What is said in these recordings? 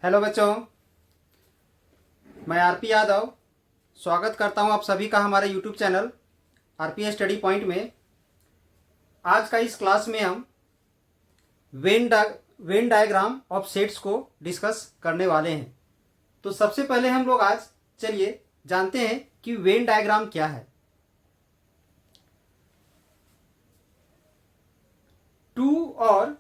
Hello बच्चों, मैं RP Yadav स्वागत करता हूं आप सभी का हमारे YouTube channel RP study point में। आज का इस क्लास में हम वेन डायग्राम ऑफ सेट्स को डिस्कस करने वाले हैं। तो सबसे पहले हम लोग आज चलिए जानते हैं कि वेन डायग्राम क्या है। टू और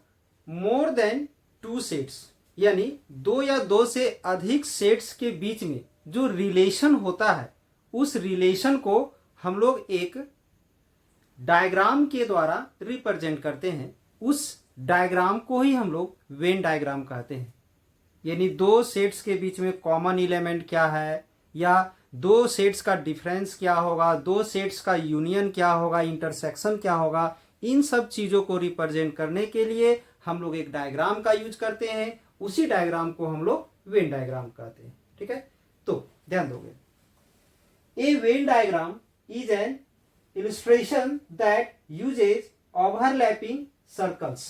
मोर देन टू सेट्स यानी दो या दो से अधिक सेट्स के बीच में जो रिलेशन होता है उस रिलेशन को हम लोग एक डायग्राम के द्वारा रिप्रेजेंट करते हैं। उस डायग्राम को ही हम लोग वेन डायग्राम कहते हैं। यानी दो सेट्स के बीच में कॉमन एलिमेंट क्या है या दो सेट्स का डिफरेंस क्या होगा, दो सेट्स का यूनियन क्या होगा, इंटरसेक्शन क्या होगा, इन सब चीजों को रिप्रेजेंट करने के लिए हम लोग एक डायग्राम का यूज करते हैं। उसी डायग्राम को हम लोग वेन डायग्राम कहते हैं। ठीक है, तो ध्यान दोगे, a Venn diagram is an illustration that uses overlapping circles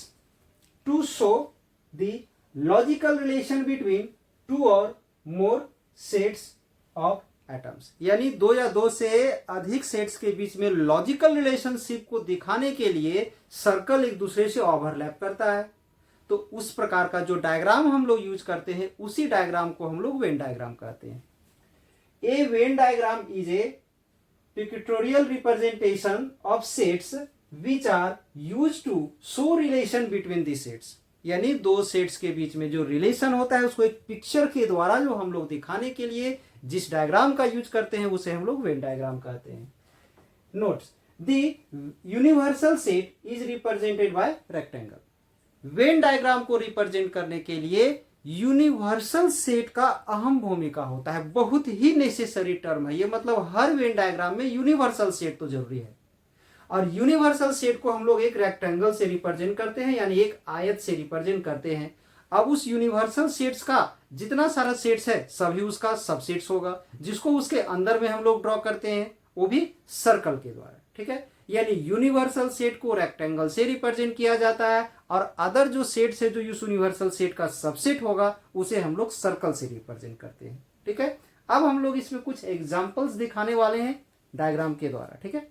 to show the logical relation between two or more sets of atoms। यानी दो या दो से अधिक सेट्स के बीच में लॉजिकल रिलेशनशिप को दिखाने के लिए सर्कल एक दूसरे से ओवरलैप करता है। तो उस प्रकार का जो डायग्राम हम लोग यूज करते हैं उसी डायग्राम को हम लोग वेन डायग्राम कहते हैं। A Venn diagram is a pictorial representation of sets which are used to show relation between the sets। यानी दो सेट्स के बीच में जो रिलेशन होता है उसको एक पिक्चर के द्वारा जो हम लोग दिखाने के लिए जिस डायग्राम का यूज करते हैं उसे हम लोग वेन डायग्राम कहते हैं। Notes, the universal set is represented by rectangle. Venn diagram को रिप्रेजेंट करने के लिए यूनिवर्सल सेट का अहम भूमिका होता है, बहुत ही नेसेसरी टर्म है ये। मतलब हर वेन डायग्राम में यूनिवर्सल सेट तो जरूरी है। और यूनिवर्सल सेट को हम लोग एक रेक्टेंगल से रिप्रेजेंट करते हैं, यानी एक आयत से रिप्रेजेंट करते हैं। अब उस यूनिवर्सल सेट्स का जितना सारा सेट्स है सभी उसका सबसेट्स होगा, जिसको उसके अंदर में हम लोग ड्रॉ करते हैं वो भी सर्कल के द्वारा। ठीक है, यानी यूनिवर्सल सेट को रेक्टेंगल से रिप्रेजेंट किया जाता है और अदर जो सेट्स है जो इस यूनिवर्सल सेट का सबसेट होगा उसे हम लोग सर्कल से रिप्रेजेंट करते हैं। ठीक है, अब हम लोग इसमें कुछ एग्जांपल्स दिखाने वाले हैं डायग्राम के द्वारा। ठीक है,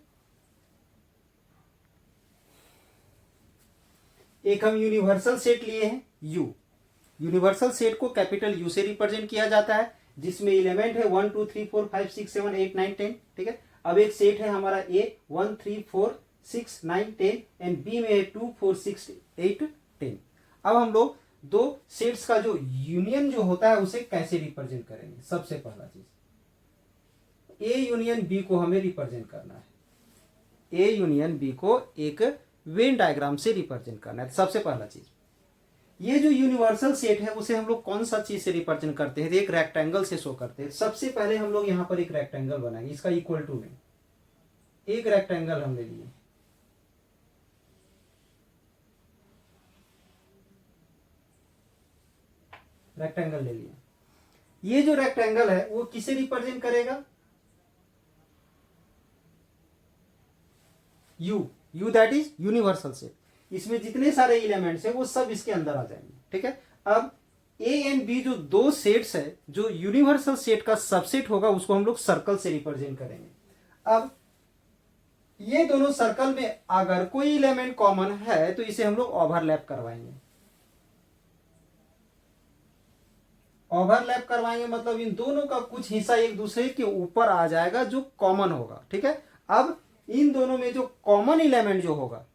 एक हम यूनिवर्सल सेट लिए हैं यू। यूनिवर्सल सेट को कैपिटल यू से रिप्रेजेंट किया जाता है जिसमें एलिमेंट है 1 2 3 4 5 6 7 8 9 10। ठीक है, अब एक सेट है हमारा ए 1 3 4 6 9 10 एंड बी में है 2 4 6 8 10। अब हम लोग दो सेट्स का जो यूनियन जो होता है उसे कैसे रिप्रेजेंट करेंगे। सबसे पहला चीज ए यूनियन बी को हमें रिप्रेजेंट करना है। ए यूनियन बी को एक वेन डायग्राम से रिप्रेजेंट करना है। सबसे पहला चीज ये जो यूनिवर्सल सेट है उसे हम लोग कौन सा चीज से रिप्रेजेंट करते हैं, एक रेक्टेंगल से शो करते हैं। सबसे पहले हम लोग यहां पर एक रेक्टेंगल बनाएंगे, इसका इक्वल टू में एक रेक्टेंगल हमने लिए। रेक्टेंगल ले लिया। ये जो रेक्टेंगल है वो किसे रिप्रेजेंट करेगा, you that is universal set. इसमें जितने सारे एलिमेंट्स हैं वो सब इसके अंदर आ जाएंगे। ठीक है, अब ए एंड बी जो दो सेट्स है जो यूनिवर्सल सेट का सबसेट होगा उसको हम लोग सर्कल से रिप्रेजेंट करेंगे। अब ये दोनों सर्कल में अगर कोई एलिमेंट कॉमन है तो इसे हम लोग ओवरलैप करवाएंगे। ओवरलैप करवाएंगे मतलब इन दोनों का कुछ हिस्सा एक दूसरे के ऊपर आ जाएगा जो कॉमन होगा। ठीक है, अब इन दोनों में जो कॉमन एलिमेंट जो होगा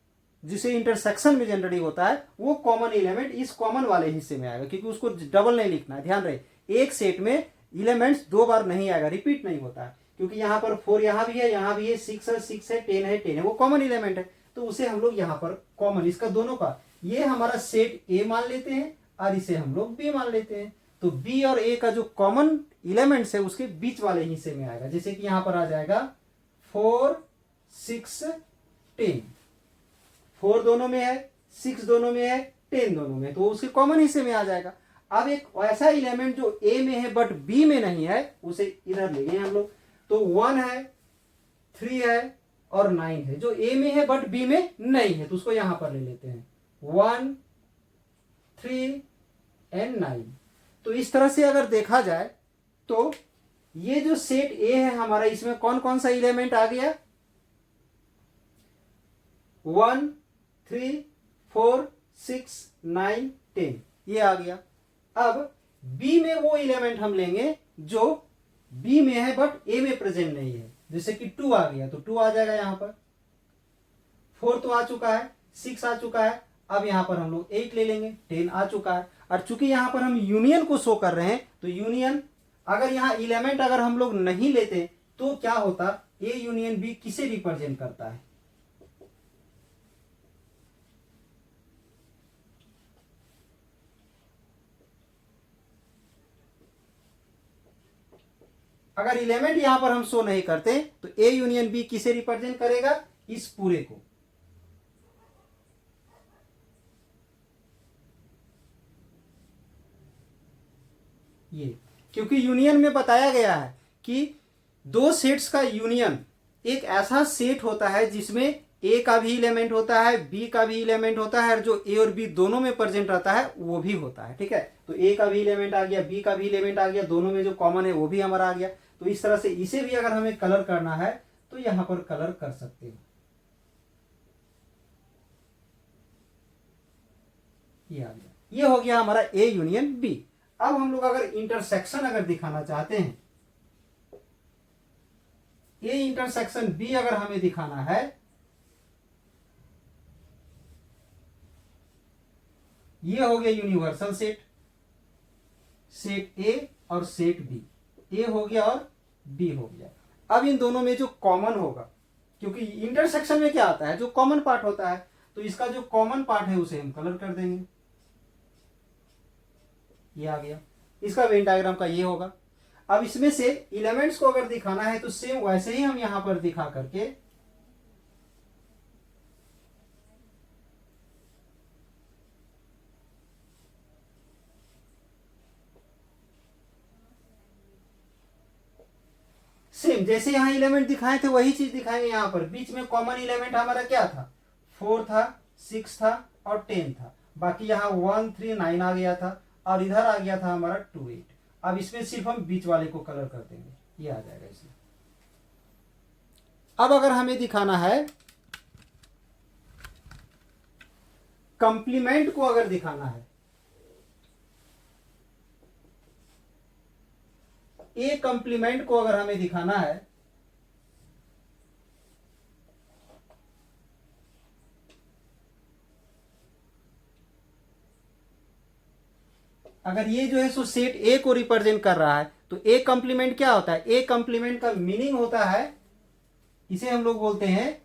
जिसे इंटरसेक्शन में जनरली होता है वो कॉमन एलिमेंट इस कॉमन वाले हिस्से में आएगा, क्योंकि उसको डबल नहीं लिखना है। ध्यान रहे, एक सेट में एलिमेंट्स दो बार नहीं आएगा, रिपीट नहीं होता है, क्योंकि यहां पर 4 यहां भी है, यहां भी है, 6 है, 6 है, 10 है, 10 है, वो कॉमन एलिमेंट है। तो उसे हम लोग यहां पर कॉमन इसका दोनों का ये हमारा सेट ए मान लेते हैं और इसे हम लोग बी मान लेते हैं। तो बी और ए का जो कॉमन एलिमेंट्स है उसके बीच वाले हिस्से में आएगा, जैसे कि यहां पर आ जाएगा 4 6 10। 4 दोनों में है, 6 दोनों में है, 10 दोनों में, तो उसके कॉमन हिस्से में आ जाएगा। अब एक ऐसा एलिमेंट जो ए में है बट बी में नहीं है उसे इधर ले गए हम लोग। तो 1 है, 3 है और 9 है, जो ए में है बट बी में नहीं है तो उसको यहां पर ले लेते हैं 1 3 एंड 9। तो इस तरह से अगर देखा जाए तो ये जो सेट ए है हमारा, इसमें कौन कौन सा इलेमेंट आ गया? 1 3 4 6 9 10 ये आ गया। अब बी में वो इलेमेंट हम लेंगे जो बी में है बट ए में प्रेजेंट नहीं है। जैसे कि 2 आ गया तो 2 आ जाएगा यहां पर, 4 तो आ चुका है, 6 आ चुका है। अब यहां पर हम लोग 8 ले लेंगे, 10 आ चुका है। और चूंकि यहां पर हम यूनियन को शो कर रहे हैं तो यूनियन, अगर यहां इलेमेंट अगर हम लोग नहीं लेते तो क्या होता? ए यूनियन बी किसे रिप्रेजेंट करता है? अगर इलेमेंट यहां पर हम शो नहीं करते तो ए यूनियन बी किसे रिप्रेजेंट करेगा? इस पूरे को। ये क्योंकि यूनियन में बताया गया है कि दो सेट्स का यूनियन एक ऐसा सेट होता है जिसमें ए का भी इलेमेंट होता है, बी का भी इलेमेंट होता है, और जो ए और बी दोनों में प्रेजेंट रहता है वो भी होता है। ठीक है, तो ए का भी इलेमेंट आ गया, बी का भी इलेमेंट आ गया, दोनों में जो कॉमन है वो भी हमारा आ गया। तो इस तरह से इसे भी अगर हमें कलर करना है तो यहां पर कलर कर सकते हो। ये आ गया, ये हो गया हमारा ए यूनियन बी। अब हम लोग अगर इंटरसेक्शन अगर दिखाना चाहते हैं, ए इंटरसेक्शन बी अगर हमें दिखाना है, ये हो गया यूनिवर्सल सेट, सेट ए और सेट बी। ए हो गया और बी हो गया। अब इन दोनों में जो कॉमन होगा, क्योंकि इंटरसेक्शन में क्या आता है? जो कॉमन पार्ट होता है, तो इसका जो कॉमन पार्ट है उसे हम कलर कर देंगे। ये आ गया, इसका वेन डायग्राम का ये होगा। अब इसमें से एलिमेंट्स को अगर दिखाना है तो सेम वैसे ही हम यहां पर दिखा करके सेम जैसे यहां एलिमेंट दिखाए थे वही चीज दिखाएंगे यहां पर। बीच में कॉमन एलिमेंट हमारा क्या था? 4 था, 6 था और 10 था। बाकी यहाँ 1 3 9 आ गया था और इधर आ गया था हमारा 2 8। अब इसमें सिर्फ हम बीच वाले को कलर कर देंगे, ये आ जाएगा इसमें। अब अगर हमें दिखाना है कंप्लीमेंट को, अगर दिखाना है ए कंप्लीमेंट को अगर हमें दिखाना है, अगर ये जो है सो सेट ए को रिप्रेजेंट कर रहा है तो ए कंप्लीमेंट क्या होता है? ए कंप्लीमेंट का मीनिंग होता है, इसे हम लोग बोलते हैं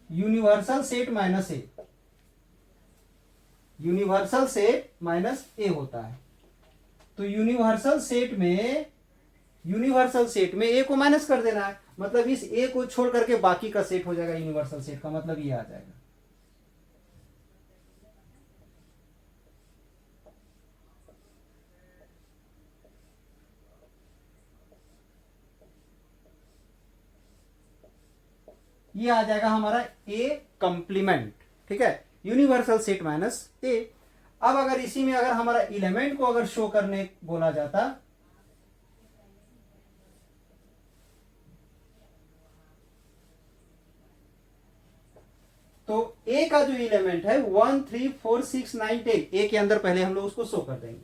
यूनिवर्सल सेट माइनस ए। यूनिवर्सल सेट माइनस ए होता है। तो यूनिवर्सल सेट में ए को माइनस कर देना है, मतलब इस ए को छोड़ करके बाकी का सेट हो जाएगा यूनिवर्सल सेट का, मतलब ये आ जाएगा। ये आ जाएगा हमारा ए कंप्लीमेंट। ठीक है, यूनिवर्सल सेट माइनस ए। अब अगर इसी में अगर हमारा एलिमेंट को अगर शो करने बोला जाता, तो ए का जो एलिमेंट है 1 3 4 6 9 10, ए के अंदर पहले हम लोग उसको शो कर देंगे।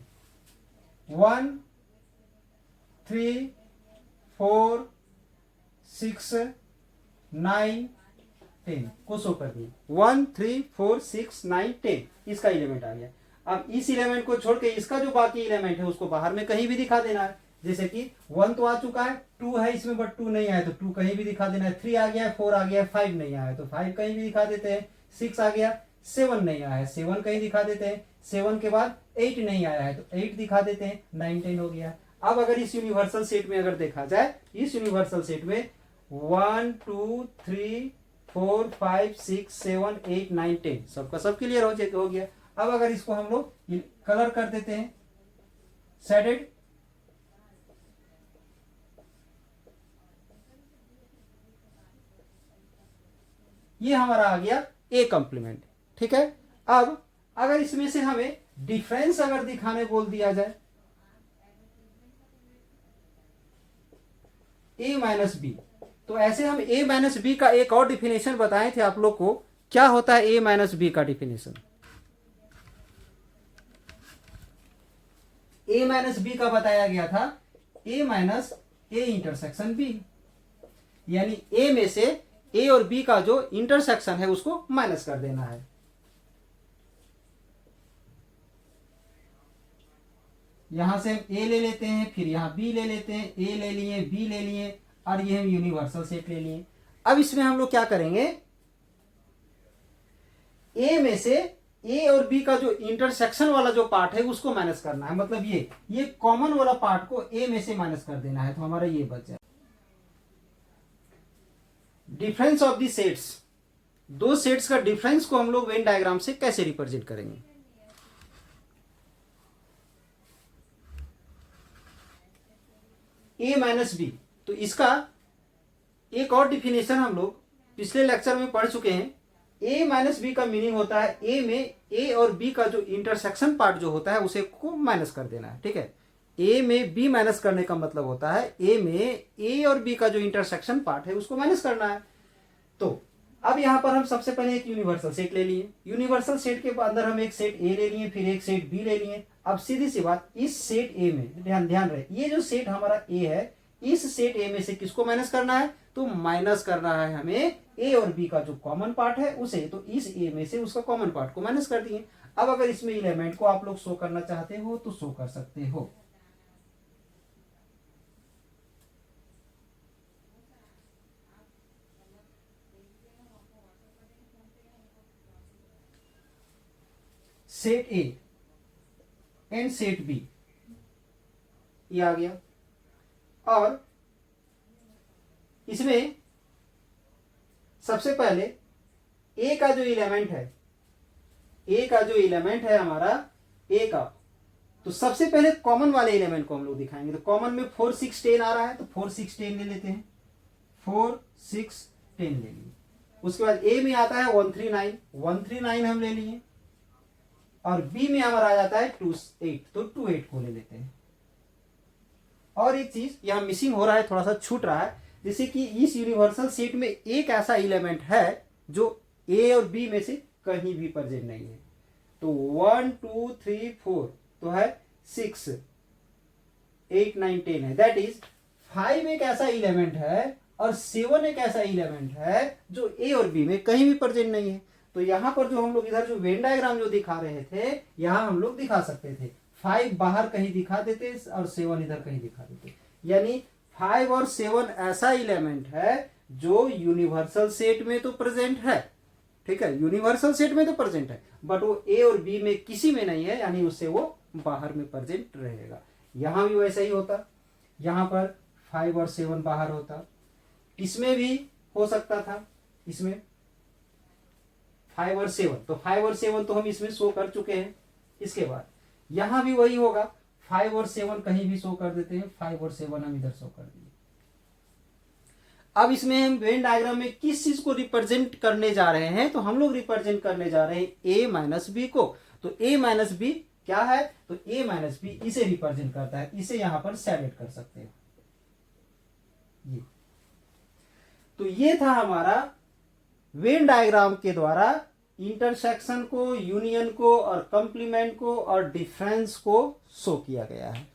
1 3 4 6 9 10 को शो कर दिए। 1 3 4 6 9 10 इसका एलिमेंट आ गया। अब इस एलिमेंट को छोड़ के इसका जो बाकी एलिमेंट है उसको बाहर में कहीं भी दिखा देना है। जैसे कि 1 तो आ चुका है, 2 है इसमें बट 2 नहीं आया तो 2 कहीं भी दिखा देना है, 3 आ गया है, 4 आ गया है, 5 नहीं आया तो 5 कहीं भी दिखा देते हैं, 6 आ गया, 7 नहीं आया है, 7 कहीं दिखा देते हैं, 7 के बाद 8 नहीं आया है तो 8 दिखा देते हैं, 9 10 हो गया। अब अगर इस यूनिवर्सल सेट में अगर देखा जाए, इस यूनिवर्सल सेट में 1 2 3 4 5 6 7 8 9 10 सबका सब क्लियर हो गया। अब अगर इसको हम लोग कलर कर देते हैं शेडेड, ये हमारा आ गया ए कंप्लीमेंट। ठीक है, अब अगर इसमें से हमें डिफरेंस अगर दिखाने बोल दिया जाए, a माइनस बी, तो ऐसे हम a माइनस बी का एक और डिफिनेशन बताए थे आप लोग को। क्या होता है a माइनस बी का डिफिनेशन? a माइनस बी का बताया गया था a minus A intersection b, यानी a में से a और b का जो इंटरसेक्शन है उसको माइनस कर देना है। यहां से हम a ले लेते हैं, फिर यहां b ले लेते हैं, a ले लिए, b ले लिए, और ये हम यूनिवर्सल सेट ले लिए। अब इसमें हम लोग क्या करेंगे, a में से a और b का जो इंटरसेक्शन वाला जो पार्ट है उसको माइनस करना है, मतलब ये कॉमन वाला पार्ट को a में से माइनस कर देना है, तो हमारा ये बच जाए। डिफरेंस ऑफ दी सेट्स, दो सेट्स का डिफरेंस को हम लोग वेन डायग्राम से कैसे रिप्रेजेंट करेंगे? a माइनस बी, तो इसका एक और डिफिनेशन हम लोग पिछले लेक्चर में पढ़ चुके हैं। a माइनस बी का मीनिंग होता है a में a और b का जो इंटरसेक्शन पार्ट जो होता है उसे को माइनस कर देना है, ठीक है। a में b माइनस करने का मतलब होता है a में a और b का जो इंटरसेक्शन पार्ट है उसको माइनस करना है। तो अब यहां पर हम सबसे पहले एक यूनिवर्सल सेट ले लिए, यूनिवर्सल सेट के अंदर हम एक सेट a ले लिए, फिर एक सेट b ले लिए। अब सीधी सी बात, इस सेट a में ध्यान रहे, ये जो सेट हमारा a है, इस सेट a में से किसको माइनस करना है? तो माइनस करना है हमें a और b का जो कॉमन पार्ट है उसे, तो इस a में से उसका कॉमन पार्ट को माइनस कर दिए। अब अगर इसमें एलिमेंट को आप लोग शो करना चाहते हो तो शो कर सकते हो। Set a and set b ये आ गया, और इसमें सबसे पहले a का जो एलिमेंट है, a का जो एलिमेंट है हमारा a का, तो सबसे पहले कॉमन वाले एलिमेंट को हम लोग दिखाएंगे। तो कॉमन में 4 6 10 आ रहा है, तो 4 6 10 ले लेते हैं, 4 6 10 ले लिए। उसके बाद a में आता है 139 हम ले लिए, और b में हमारा आ जाता है 28, तो 28 को ले लेते हैं। और एक चीज यहां मिसिंग हो रहा है, थोड़ा सा छूट रहा है, जैसे कि इस यूनिवर्सल सेट में एक ऐसा एलिमेंट है जो a और b में से कहीं भी प्रेजेंट नहीं है। तो 1 2 3 4 तो है 6 8 9 10 है, दैट इज 5 एक ऐसा एलिमेंट है और 7 एक ऐसा एलिमेंट है जो a और b में कहीं भी प्रेजेंट नहीं है। तो यहां पर जो हम लोग इधर जो वेन डायग्राम जो दिखा रहे थे, यहां हम लोग दिखा सकते थे 5 बाहर कहीं दिखा देते और 7 इधर कहीं दिखा देते, यानी 5 और 7 ऐसा एलिमेंट है जो यूनिवर्सल सेट में तो प्रेजेंट है, ठीक है, यूनिवर्सल सेट में तो प्रेजेंट है, बट वो ए और बी में किसी में नहीं है, यानी उससे वो बाहर में प्रेजेंट रहेगा। यहां भी वैसा ही होता, यहां पर 5 और 7 बाहर होता, इसमें भी हो सकता था, इसमें 5 और 7, तो 5 और 7 तो हम इसमें शो कर चुके हैं। इसके बाद यहां भी वही होगा, 5 और 7 कहीं भी शो कर देते हैं, 5 और 7 हम इधर शो कर दिए। अब इसमें हम वेन डायग्राम में किस चीज को रिप्रेजेंट करने जा रहे हैं, तो हम लोग रिप्रेजेंट करने जा रहे हैं a माइनस बी को। तो a माइनस बी क्या है, तो a माइनस बी इसे रिप्रेजेंट करता है, इसे यहां पर सेलेक्ट कर सकते हैं। ये तो ये था हमारा वेन डायग्राम के द्वारा इंटरसेक्शन को, यूनियन को और कंप्लीमेंट को और डिफरेंस को शो किया गया है।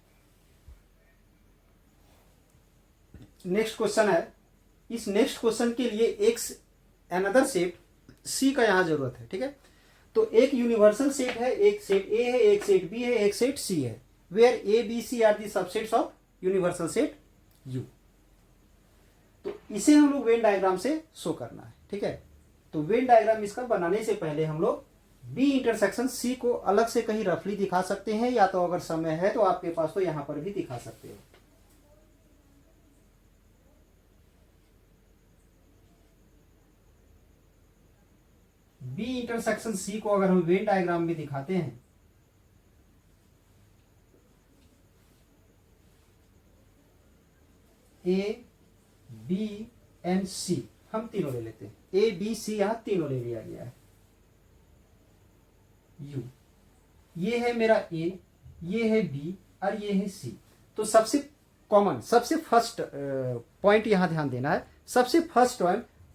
नेक्स्ट क्वेश्चन है, इस नेक्स्ट क्वेश्चन के लिए एक अनदर सेट सी का यहां जरूरत है, ठीक है। तो एक यूनिवर्सल सेट है, एक सेट ए है, एक सेट बी है, एक सेट सी है, where A B C are the subsets of universal set U. तो इसे हम लोग वेन डायग्राम से शो करना है, ठीक है। तो वेन डायग्राम इसका बनाने से पहले हम लोग बी इंटरसेक्शन सी को अलग से कहीं रफली दिखा सकते हैं, या तो अगर समय है तो आपके पास तो यहां पर भी दिखा सकते हो। बी इंटरसेक्शन सी को अगर हम वेन डायग्राम में दिखाते हैं, ए बी एंड सी हम तीनों ले लेते हैं, ए बी सी यहां तीनों ले लिया गया है, यू। ये है मेरा ए, ये है बी और ये है सी। तो सबसे कॉमन, सबसे फर्स्ट पॉइंट यहाँ ध्यान देना है, सबसे फर्स्ट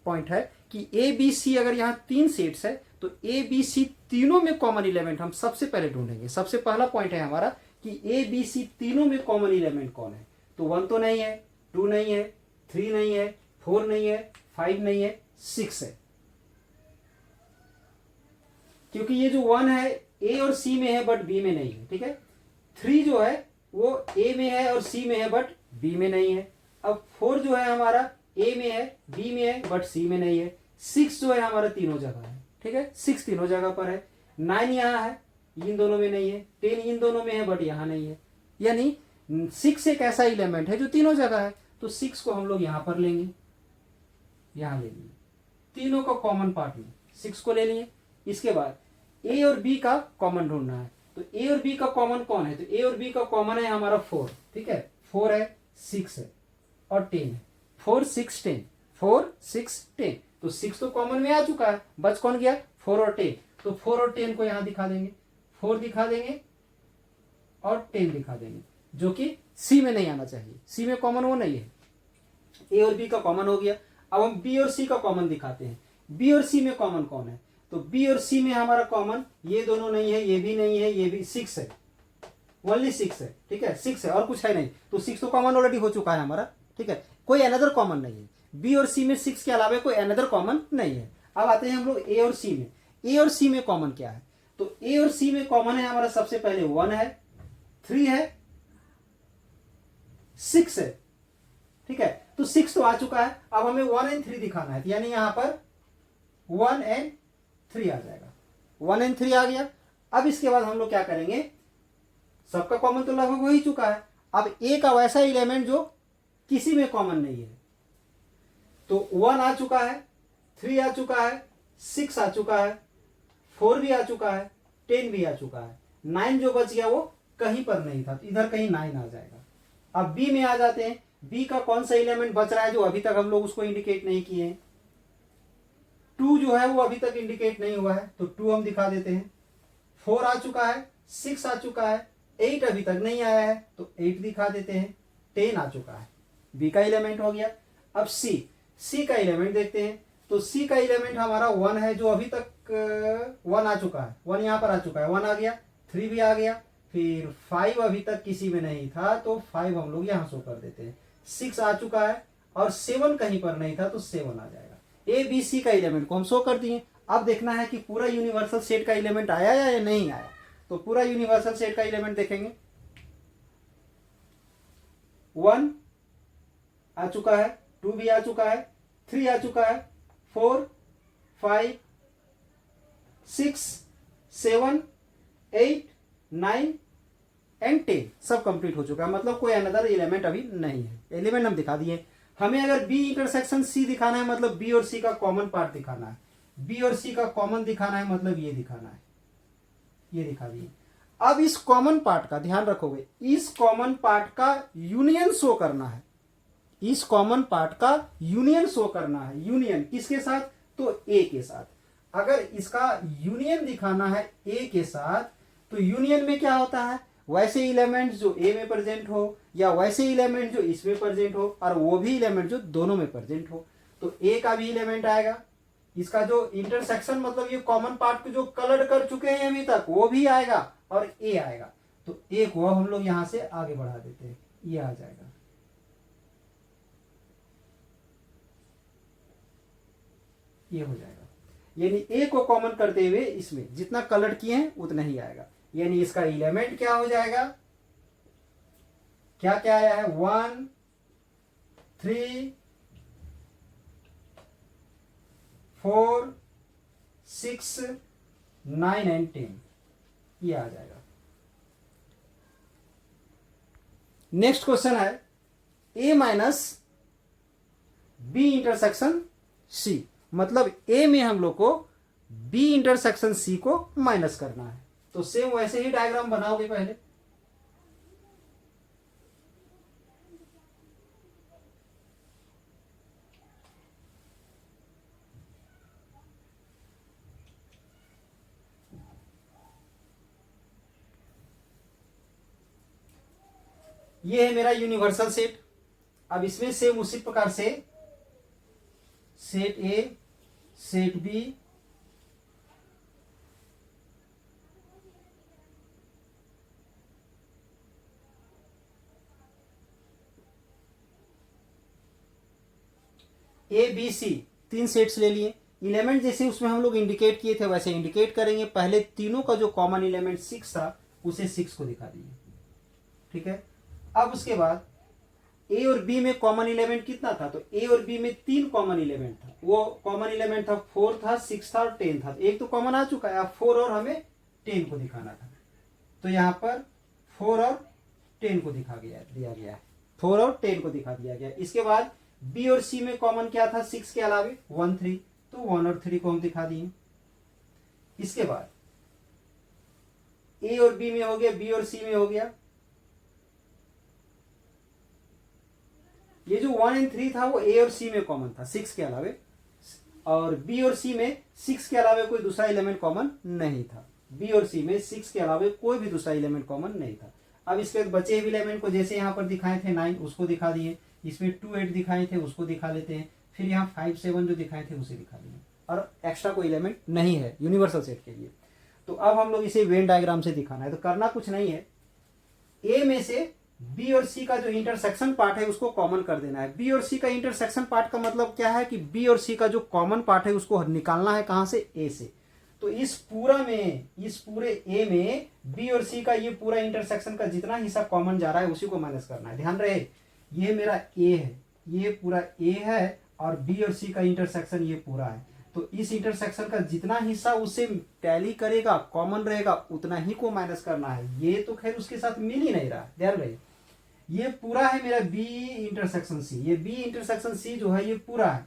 पॉइंट है कि ए बी सी अगर यहाँ 3 सेट्स है तो ए बी सी तीनों में कॉमन एलिमेंट हम सबसे पहले ढूंढेंगे। सबसे पहला पॉइंट है हमारा कि ए बी सी तीनों में कॉमन एलिमेंट कौन है। तो 1 तो नहीं है, 2 नहीं है, 3 नहीं है, 4 नहीं है, 5 नहीं है, 6 है। क्योंकि ये जो 1 है ए और सी में है बट बी में नहीं है, ठीक है। 3 जो है वो ए में है और सी में है बट बी में नहीं है। अब 4 जो है हमारा ए में है, बी में है बट सी में नहीं है। 6 जो है हमारा तीनों जगह है, ठीक है, 6 तीनों जगह पर है। 9 यहाँ है, इन दोनों में नहीं है। 10 इन दोनों में है बट यहाँ नहीं है। यानी 6 एक ऐसा एलिमेंट है जो तीनों जगह है। तो 6 को हम लोग यहां पर लेंगे, यहां ले लिए, तीनों का कॉमन पार्ट में 6 को ले लिए। इसके बाद ए और बी का कॉमन ढूंढना है। तो ए और बी का कॉमन कौन है? तो ए और बी का कॉमन है हमारा 4, ठीक है। 4 है, 6 है और 10 है। 4 6 10, 4 6 10। तो 6 तो कॉमन में आ चुका है, बच कौन गया? 4 और 10। तो 4 और 10 को यहां दिखा देंगे, 4 दिखा देंगे और 10 दिखा देंगे, जो कि सी में नहीं आना चाहिए। सी में कॉमन वो नहीं है। ए और बी का कॉमन हो गया। अब हम बी और सी का कॉमन दिखाते हैं। बी और सी में कॉमन कौन है? तो बी और सी में हमारा कॉमन ये दोनों नहीं है, ये भी नहीं है, ये भी 6 है, ओनली 6 है, ठीक है, 6 है और कुछ है नहीं। तो 6 तो कॉमन ऑलरेडी हो चुका है हमारा, ठीक है, कोई अनदर कॉमन नहीं है। बी और सी में 6 के अलावा कोई अनदर कॉमन नहीं है। अब आते हैं हम लोग ए और सी में। ए और सी में कॉमन क्या है? तो ए और सी में कॉमन है हमारा सबसे पहले 1 है, 3 है, 6 है, ठीक है। तो 6 तो आ चुका है। अब हमें 1 एंड 3 दिखाना है, यानी यहां पर 1 एंड 3 आ जाएगा। 1 एंड 3 आ गया। अब इसके बाद हम लोग क्या करेंगे? सबका कॉमन तो लगभग हो ही चुका है। अब ए का वैसा एलिमेंट जो किसी में कॉमन नहीं है। तो 1 आ चुका है, 3 आ चुका है, 6 आ चुका है, 4 भी आ चुका है, 10 भी आ चुका है। 9 जो बच गया वो कहीं पर नहीं था, तो इधर कहीं 9 आ जाएगा। अब बी में आ जाते हैं। बी का कौन सा एलिमेंट बच रहा है जो अभी तक हम लोग उसको इंडिकेट नहीं किए हैं? 2 जो है वो अभी तक इंडिकेट नहीं हुआ है, तो 2 हम दिखा देते हैं। 4 आ चुका है, 6 आ चुका है, 8 अभी तक नहीं आया है, तो 8 दिखा देते हैं। 10 आ चुका है, बी का एलिमेंट हो गया। अब सी का एलिमेंट देखते हैं। तो सी का एलिमेंट हमारा 1 है, जो अभी तक 1 आ चुका है, 1 यहां पर आ चुका है, 1 आ गया, 3 भी आ गया, फिर 5 अभी तक किसी में नहीं था, तो 5 हम लोग यहां शो कर देते हैं। 6 आ चुका है और 7 कहीं पर नहीं था, तो 7 आ जाएगा। ए बी सी का एलिमेंट को हम शो कर दिए। अब देखना है कि पूरा यूनिवर्सल सेट का एलिमेंट आया या नहीं आया। तो पूरा यूनिवर्सल सेट का एलिमेंट देखेंगे। 1 आ चुका है, 2 भी आ चुका है, 3 आ चुका है, 4 5 6 7 8 9 एंड 10 सब कंप्लीट हो चुका है। मतलब कोई अनदर एलिमेंट अभी नहीं है। एलिमेंट हम दिखा दिए। हमें अगर बी इंटरसेक्शन सी दिखाना है, मतलब बी और सी का कॉमन पार्ट दिखाना है। बी और सी का कॉमन दिखाना है, मतलब ये दिखाना है, ये दिखा दिए। अब इस कॉमन पार्ट का ध्यान रखोगे, इस कॉमन पार्ट का यूनियन शो करना है। इस कॉमन पार्ट का यूनियन शो करना है। यूनियन किसके साथ? तो ए के साथ। अगर इसका यूनियन दिखाना है ए के साथ, तो यूनियन में क्या होता है? वैसे एलिमेंट जो ए में प्रेजेंट हो, या वैसे एलिमेंट जो इसमें प्रेजेंट हो, और वो भी एलिमेंट जो दोनों में प्रेजेंट हो। तो ए का भी एलिमेंट आएगा, इसका जो इंटरसेक्शन मतलब ये कॉमन पार्ट को जो कलर कर चुके हैं अभी तक, वो भी आएगा और ए आएगा। तो ए को हम लोग यहां से आगे बढ़ा देते हैं, ये आ जाएगा। ये हो जाएगा। यानी ए को कॉमन करते हुए इसमें जितना कलर किए हैं उतना ही आएगा। यानी इसका एलिमेंट क्या हो जाएगा? क्या क्या आया है? 1 3 4 6 9 एंड 10, ये आ जाएगा। नेक्स्ट क्वेश्चन है ए माइनस बी इंटरसेक्शन सी। मतलब ए में हम लोग को बी इंटरसेक्शन सी को माइनस करना है। तो सेम वैसे ही डायग्राम बनाओगे पहले। ये है मेरा यूनिवर्सल सेट। अब इसमें सेम उसी प्रकार से set A, set B, A B C, तीन सेट्स ले लिए। एलिमेंट जैसे उसमें हम लोग इंडिकेट किए थे वैसे इंडिकेट करेंगे। पहले तीनों का जो कॉमन एलिमेंट 6 था उसे 6 को दिखा दिए, ठीक है। अब उसके बाद ए और बी में कॉमन एलिमेंट कितना था, तो ए और बी में 3 कॉमन एलिमेंट था। वो कॉमन एलिमेंट था 4 था, 6 था और 10 था। एक तो कॉमन आ चुका है, अब 4 और हमें 10 को दिखाना था। तो यहाँ पर 4 और 10 को दिया गया है। 4 और 10 को दिखा दिया गया। इसके बाद बी और सी में कॉमन क्या था 6 के अलावे 1 3, तो 1 और 3 को हम दिखा दिए। इसके बाद ए और बी में हो गया, बी और सी में हो गया। ये जो 1 और 3 था वो ए और सी में कॉमन था 6 के अलावे, और बी और सी में 6 के अलावे कोई दूसरा एलिमेंट कॉमन नहीं था। बी और सी में 6 के अलावे कोई भी दूसरा एलिमेंट कॉमन नहीं था। अब इसके बाद बचे हुए एलिमेंट को जैसे यहाँ पर दिखाए थे 9 उसको दिखा दिए, इसमें 2 8 दिखाए थे उसको दिखा लेते हैं, फिर यहाँ 5 7 जो दिखाए थे उसे दिखा दिए, और एक्स्ट्रा कोई एलिमेंट नहीं है यूनिवर्सल सेट के लिए। तो अब हम लोग इसे वेन डायग्राम से दिखाना है। तो करना कुछ नहीं है, ए में से बी और सी का जो इंटरसेक्शन पार्ट है उसको कॉमन कर देना है। बी और सी का इंटरसेक्शन पार्ट का मतलब क्या है कि बी और सी का जो कॉमन पार्ट है उसको निकालना है कहां से, ए से। तो इस पूरे ए में बी और सी का ये पूरा इंटरसेक्शन का जितना हिस्सा कॉमन जा रहा है उसी को माइनस करना है। ध्यान रहे, ये मेरा ए है, ये पूरा ए है, और बी और सी का इंटरसेक्शन ये पूरा है। तो इस इंटरसेक्शन का जितना हिस्सा उससे टैली करेगा कॉमन रहेगा उतना ही को माइनस करना है। ये तो खैर उसके साथ मिल ही नहीं रहा, ध्यान रहे। ये पूरा है मेरा बी इंटरसेक्शन सी, ये बी इंटरसेक्शन सी जो है ये पूरा है,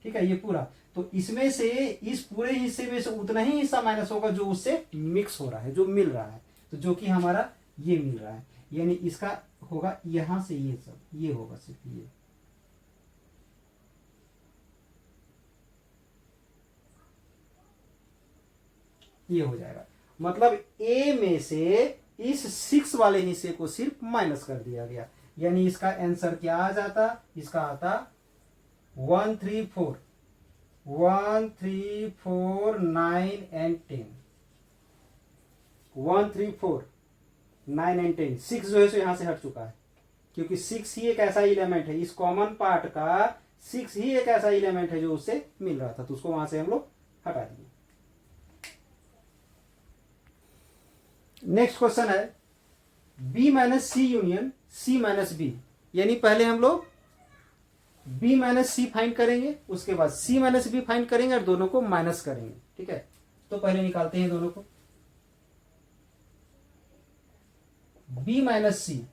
ठीक है, ये पूरा। तो इसमें से इस पूरे हिस्से में से उतना ही हिस्सा माइनस होगा जो उससे मिक्स हो रहा है, जो मिल रहा है। तो जो कि हमारा ये मिल रहा है, यानी इसका होगा यहां से ये सब, ये होगा सिर्फ ये हो जाएगा। मतलब ए में से इस 6 वाले हिस्से को सिर्फ माइनस कर दिया गया, यानी इसका आंसर क्या आ जाता, इसका आता 1 3 4 1 3 4 9 एंड 10, 1 3 4 9 एंड 10। 6 जो है सो यहां से हट चुका है, क्योंकि 6 ही एक ऐसा एलिमेंट है, इस कॉमन पार्ट का 6 ही एक ऐसा एलिमेंट है जो उससे मिल रहा था, तो उसको वहां से हम लोग हटा दिए। नेक्स्ट क्वेश्चन है बी माइनस सी यूनियन सी माइनस बी, यानी पहले हम लोग बी माइनस सी फाइंड करेंगे, उसके बाद सी माइनस बी फाइंड करेंगे और दोनों को माइनस करेंगे, ठीक है। तो पहले निकालते हैं दोनों को, B minus C,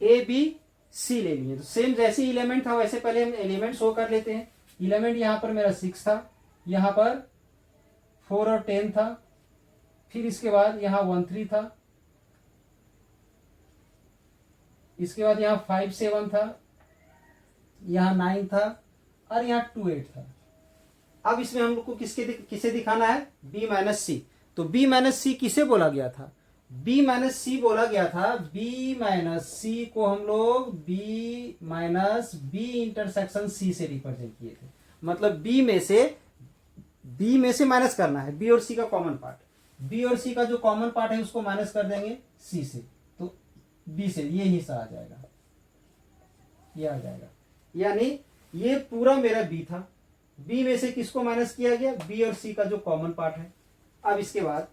A B C ले लिए। तो सेम जैसे एलिमेंट था वैसे पहले हम एलिमेंट शो कर लेते हैं। एलिमेंट यहां पर मेरा 6 था, यहां पर 4 और 10 था, फिर इसके बाद यहां 1 3 था, इसके बाद यहां 5 7 था, यहां 9 था, और यहां 2 8 था। अब इसमें हम लोग को किसे दिखाना है, बी माइनस सी। तो बी माइनस सी किसे बोला गया था, बी माइनस सी बोला गया था। बी माइनस सी को हम लोग B minus B intersection C से रिप्रेजेंट किए थे। मतलब बी में से माइनस करना है बी और सी का कॉमन पार्ट, बी और सी का जो कॉमन पार्ट है उसको माइनस कर देंगे सी से, तो बी से ये हिस्सा आ जाएगा, ये आ जाएगा। यानी ये पूरा मेरा बी था, बी में से किसको माइनस किया गया, बी और सी का जो कॉमन पार्ट है। अब इसके बाद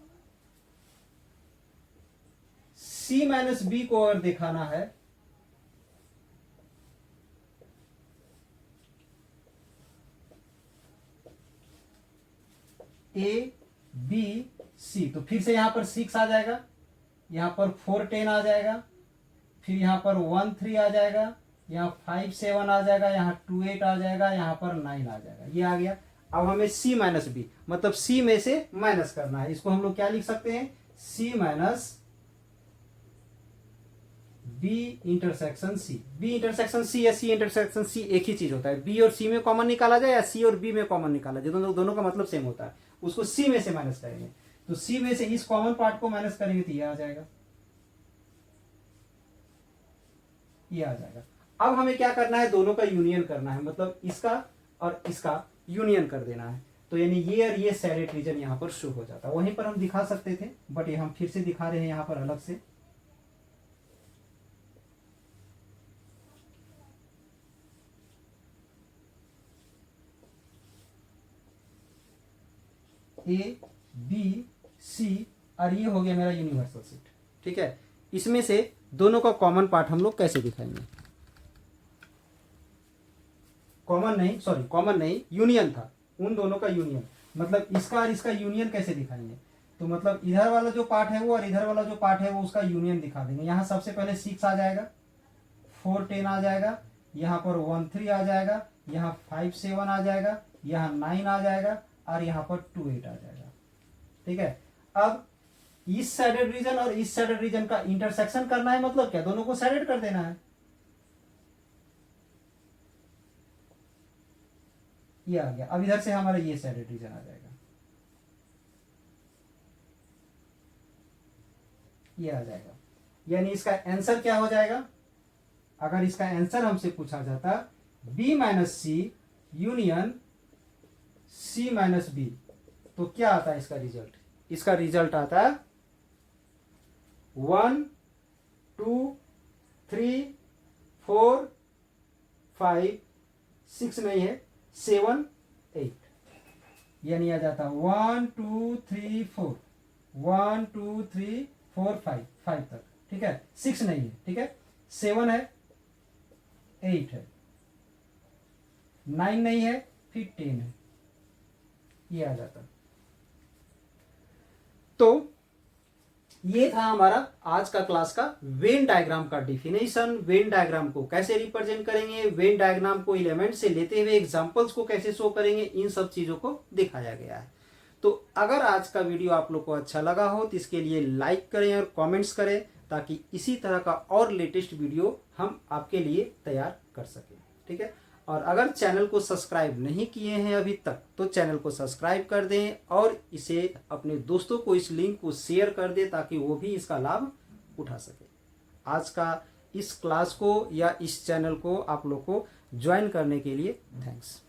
सी माइनस बी को अगर दिखाना है, ए बी सी, तो फिर से यहां पर 6 आ जाएगा, यहां पर 4 10 आ जाएगा, फिर यहां पर 1 3 आ जाएगा, यहां 5 7 आ जाएगा, यहां 2 8 आ जाएगा, यहां पर 9 आ जाएगा, ये आ गया। अब हमें सी माइनस बी मतलब सी में से माइनस करना है। इसको हम लोग क्या लिख सकते हैं, C minus B intersection C, B intersection C या सी इंटरसेक्शन सी एक ही चीज होता है। बी और सी में कॉमन निकाला जाए या सी और बी में कॉमन निकाला जाए, दोनों का मतलब सेम होता है। उसको सी में से माइनस करेंगे, तो सी में से इस कॉमन पार्ट को माइनस करेंगे तो ये आ जाएगा, ये आ जाएगा। अब हमें क्या करना है, दोनों का यूनियन करना है, मतलब इसका और इसका यूनियन कर देना है। तो यानी ये और ये सैडेड रीजन यहाँ पर शो हो जाता है। वहीं पर हम दिखा सकते थे, बट ये हम फिर से दिखा रहे हैं यहाँ पर अलग से। ए बी सी और ये हो गया मेरा यूनिवर्सल सेट, ठीक है। इसमें से दोनों का कॉमन पार्ट हम लोग कैसे दिखाएंगे, कॉमन नहीं, यूनियन था, उन दोनों का यूनियन, मतलब इसका और इसका यूनियन कैसे दिखाएंगे। तो मतलब इधर वाला जो पार्ट है वो और इधर वाला जो पार्ट है वो उसका यूनियन दिखा देंगे। यहाँ सबसे पहले 6 आ जाएगा, 4 10 आ जाएगा, यहाँ पर 1 3 आ जाएगा, यहाँ 5 7 आ जाएगा, यहाँ 9 आ जाएगा और यहाँ पर 2 8 आ जाएगा, ठीक है। अब इस सैडेड रीजन और इस सैडेड रीजन का इंटरसेक्शन करना है, मतलब क्या, दोनों को सैडेड कर देना है। ये आ गया। अब इधर से हमारा ये सैडेड रीजन आ जाएगा, ये आ जाएगा। यानी इसका आंसर क्या हो जाएगा, अगर इसका आंसर हमसे पूछा जाता बी माइनस सी यूनियन सी माइनस बी, तो क्या आता है इसका रिजल्ट, इसका रिजल्ट आता है 1 2 3 4 5 6 नहीं है 7 8, यानी आ जाता 1 2 3 4 1 2 3 4 5 तक, ठीक है। 6 नहीं है, ठीक है, 7 है, 8 है, 9 नहीं है, फिर 10 है, ये आ जाता। तो ये था हमारा आज का क्लास का वेन डायग्राम का डिफिनेशन। वेन डायग्राम को कैसे रिप्रेजेंट करेंगे, वेन डायग्राम को एलिमेंट से लेते हुए एग्जांपल्स को कैसे शो करेंगे, इन सब चीजों को दिखाया गया है। तो अगर आज का वीडियो आप लोग को अच्छा लगा हो तो इसके लिए लाइक करें और कमेंट्स करें, ताकि इसी तरह का और लेटेस्ट वीडियो हम आपके लिए तैयार कर सकें, ठीक है। और अगर चैनल को सब्सक्राइब नहीं किए हैं अभी तक तो चैनल को सब्सक्राइब कर दें और इसे अपने दोस्तों को, इस लिंक को शेयर कर दें ताकि वो भी इसका लाभ उठा सके। आज का इस क्लास को या इस चैनल को आप लोग को ज्वाइन करने के लिए थैंक्स।